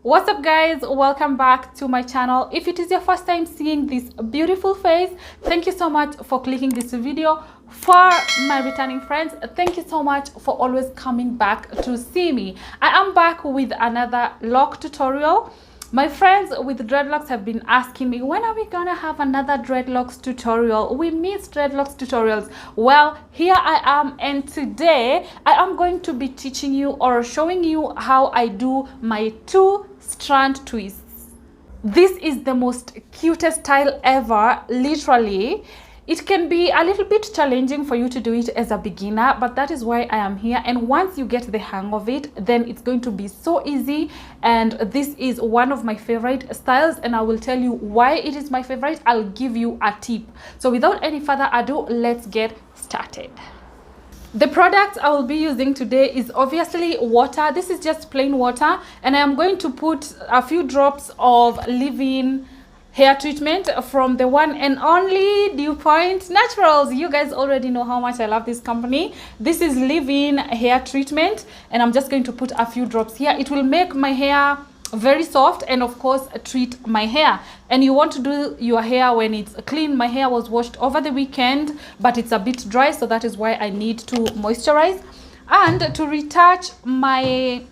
What's up guys, welcome back to my channel. If it is your first time seeing this beautiful face, thank you so much for clicking this video. For my returning friends, thank you so much for always coming back to see me. I am back with another lock tutorial. My friends with dreadlocks have been asking me, when are we gonna have another dreadlocks tutorial? We miss dreadlocks tutorials. Well, here I am, and today I am going to be teaching you or showing you how I do my 2 strand twists. This is the most cutest style ever, literally. It can be a little bit challenging for you to do it as a beginner, but that is why I am here. And once you get the hang of it, then it's going to be so easy. And this is one of my favorite styles, and I will tell you why it is my favorite. I'll give you a tip. So without any further ado, let's get started. The product I will be using today is obviously water. This is just plain water, and I am going to put a few drops of leave-in hair treatment from the one and only DuPont Naturals. You guys already know how much I love this company. This is leave-in hair treatment, and I'm just going to put a few drops here. It will make my hair very soft and of course treat my hair. And you want to do your hair when it's clean. My hair was washed over the weekend, but it's a bit dry, so that is why I need to moisturize. And to retouch my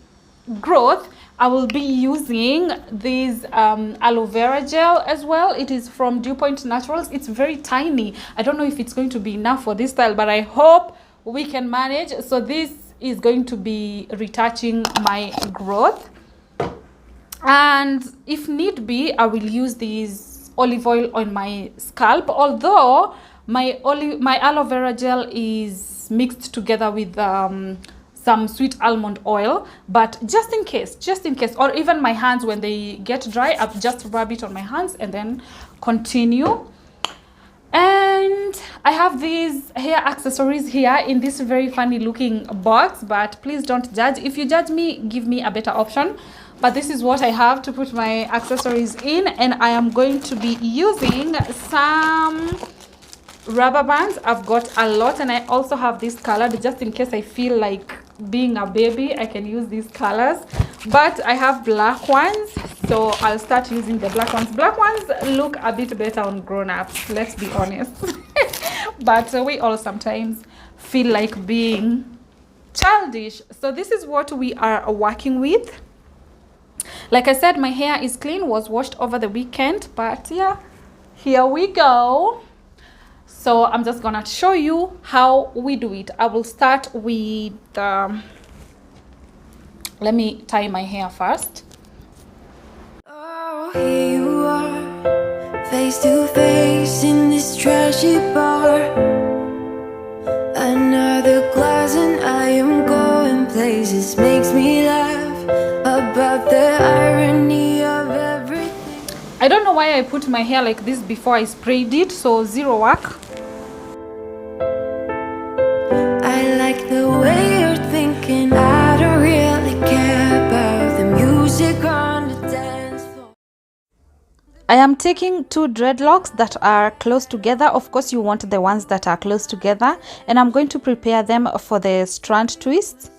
growth, I will be using this aloe vera gel as well. It is from DuPont Naturals. It's very tiny. I don't know if it's going to be enough for this style, but I hope we can manage. So this is going to be retouching my growth. And if need be, I will use this olive oil on my scalp, although my aloe vera gel is mixed together with some sweet almond oil. But just in case, or even my hands, when they get dry, I'll just rub it on my hands and then continue. And I have these hair accessories here in this very funny looking box, but please don't judge. If you judge me, give me a better option. But this is what I have to put my accessories in, and I am going to be using some rubber bands. I've got a lot, and I also have this colored just in case I feel like being a baby. I can use these colors, but I have black ones, so I'll start using the black ones. Black ones look a bit better on grown-ups, let's be honest. But we all sometimes feel like being childish. So this is what we are working with. Like I said, my hair is clean, was washed over the weekend, but yeah, here we go. So I'm just gonna show you how we do it. I will start with let me tie my hair first. Oh, here you are, face to face in this trashy bar. Another glass and I am going places. Makes me laugh about the irony of everything. I don't know why I put my hair like this before I sprayed it, so zero work. I like the way you're thinking. I don't really care about the music on the dance floor. I am taking 2 dreadlocks that are close together. Of course, you want the ones that are close together, and I'm going to prepare them for the strand twist.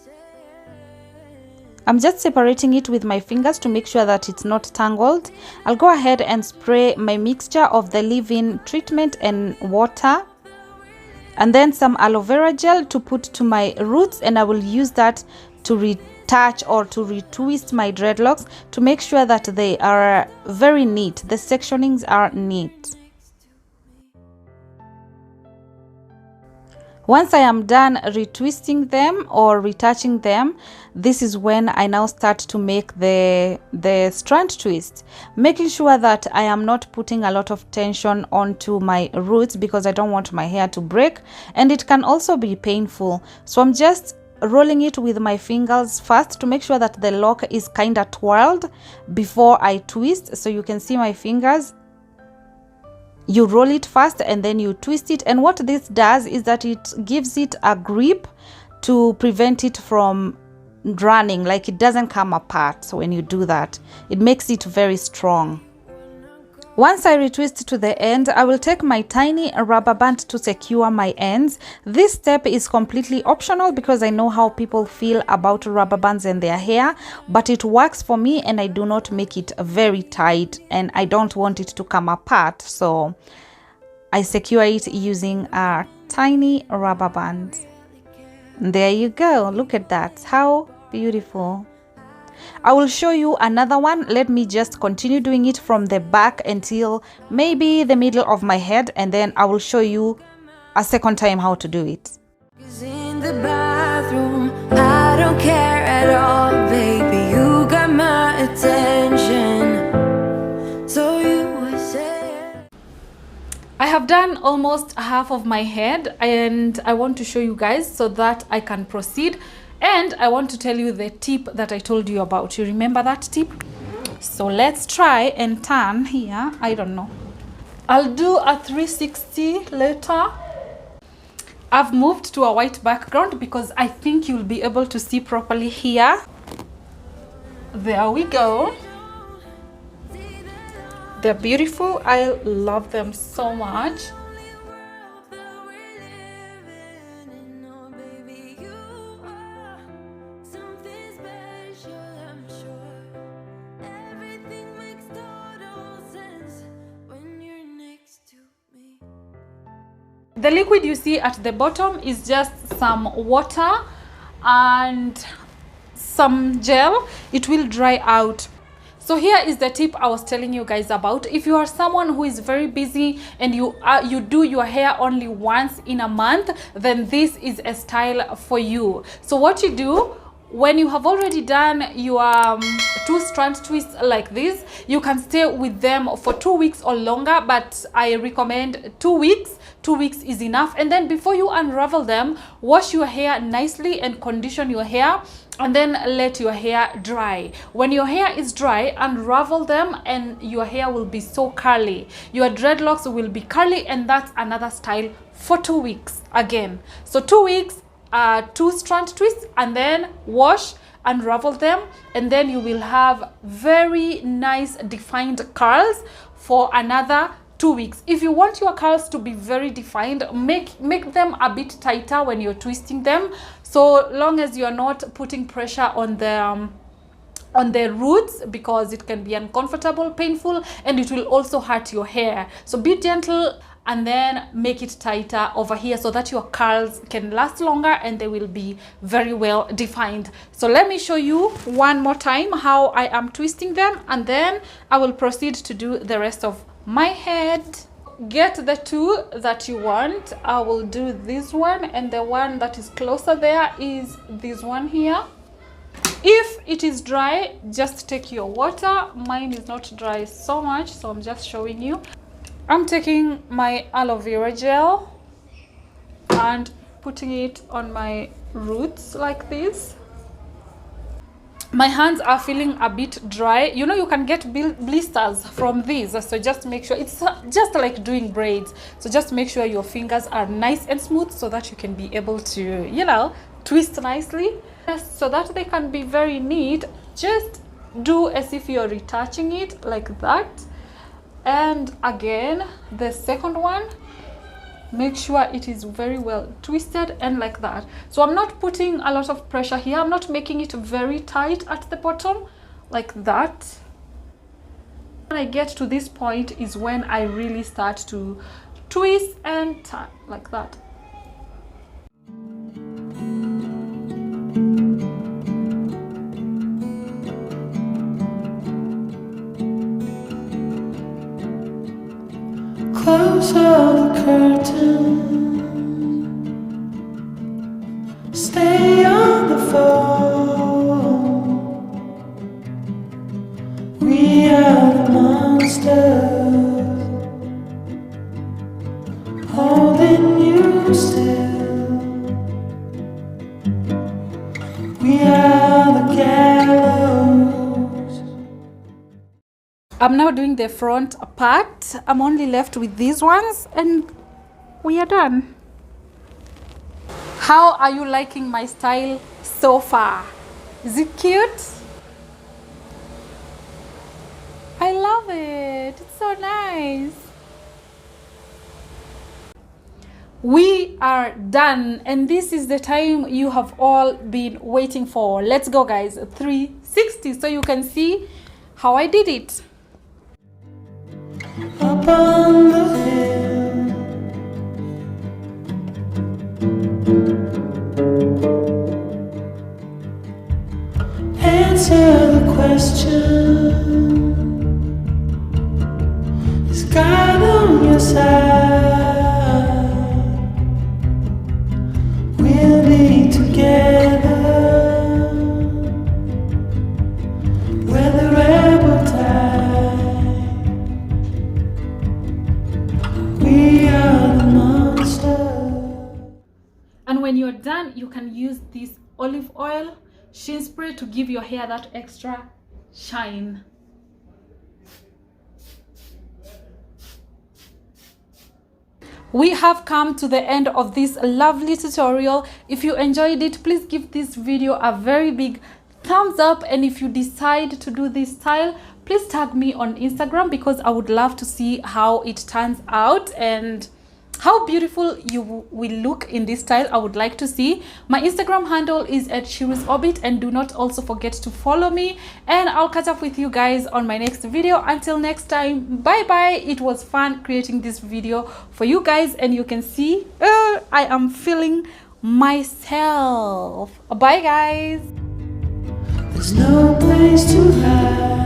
I'm just separating it with my fingers to make sure that it's not tangled. I'll go ahead and spray my mixture of the leave-in treatment and water, and then some aloe vera gel to put to my roots, and I will use that to retouch or to retwist my dreadlocks to make sure that they are very neat. The sectionings are neat. Once I am done retwisting them or retouching them, this is when I now start to make the strand twist, making sure that I am not putting a lot of tension onto my roots because I don't want my hair to break, and it can also be painful. So I'm just rolling it with my fingers first to make sure that the lock is kind of twirled before I twist. So you can see my fingers. You roll it first and then you twist it, and what this does is that it gives it a grip to prevent it from running, like it doesn't come apart. So when you do that, it makes it very strong. Once I retwist to the end, I will take my tiny rubber band to secure my ends. This step is completely optional because I know how people feel about rubber bands in their hair, but it works for me and I do not make it very tight and I don't want it to come apart. So I secure it using a tiny rubber band. There you go. Look at that. How beautiful. I will show you another one. Let me just continue doing it from the back until maybe the middle of my head, and then I will show you a second time how to do it. In the bathroom, I don't care at all, baby. You got my attention. So you would say. I have done almost half of my head and I want to show you guys so that I can proceed. And I want to tell you the tip that I told you about. You remember that tip? So let's try and turn here. I don't know. I'll do a 360 later. I've moved to a white background because I think you'll be able to see properly here. There we go. They're beautiful. I love them so much. The liquid you see at the bottom is just some water and some gel. It will dry out. So here is the tip I was telling you guys about. If you are someone who is very busy and you do your hair only once in a month, then this is a style for you. So what you do, when you have already done your 2 strand twists like this, you can stay with them for 2 weeks or longer, but I recommend 2 weeks. 2 weeks is enough. And then before you unravel them, wash your hair nicely and condition your hair, and then let your hair dry. When your hair is dry, unravel them and your hair will be so curly. Your dreadlocks will be curly, and that's another style for 2 weeks again. So 2 weeks, 2 strand twists, and then wash, unravel them, and then you will have very nice defined curls for another 2 weeks. If you want your curls to be very defined, make them a bit tighter when you're twisting them, so long as you're not putting pressure on the roots, because it can be uncomfortable, painful, and it will also hurt your hair. So be gentle and then make it tighter over here so that your curls can last longer and they will be very well defined. So let me show you one more time how I am twisting them, and then I will proceed to do the rest of my head. Get the 2 that you want. I will do this one, and the one that is closer there is this one here. If it is dry, just take your water. Mine is not dry so much, so I'm just showing you. I'm taking my aloe vera gel and putting it on my roots like this. My hands are feeling a bit dry. You know, you can get blisters from these, so just make sure it's just like doing braids. So just make sure your fingers are nice and smooth so that you can be able to, you know, twist nicely. So that they can be very neat, just do as if you're retouching it like that. And again, the second one, make sure it is very well twisted and like that. So I'm not putting a lot of pressure here. I'm not making it very tight at the bottom like that. When I get to this point is when I really start to twist and turn like that. Close all the curtains, stay on the phone. We are the monsters, holding you still. We are the gallows. I'm now doing the front part. I'm only left with these ones and we are done. How are you liking my style so far? Is it cute? I love it. it. It's so nice. We are done, and this is the time you have all been waiting for. Let's go, guys. 360, so you can see how I did it. Up on the hill, answer the question, is God on your side? We'll be together, we're the rebel tide, we are the monsters. And when you're done, you can use this olive oil sheen spray to give your hair that extra shine. We have come to the end of this lovely tutorial. If you enjoyed it, please give this video a very big thumbs up, and if you decide to do this style, please tag me on Instagram, because I would love to see how it turns out and how beautiful you will look in this style. I would like to see. My Instagram handle is @Shiri'sOrbit, and do not also forget to follow me, and I'll catch up with you guys on my next video. Until next time, bye bye. It was fun creating this video for you guys, and you can see I am feeling myself. Bye guys. There's no place to hide.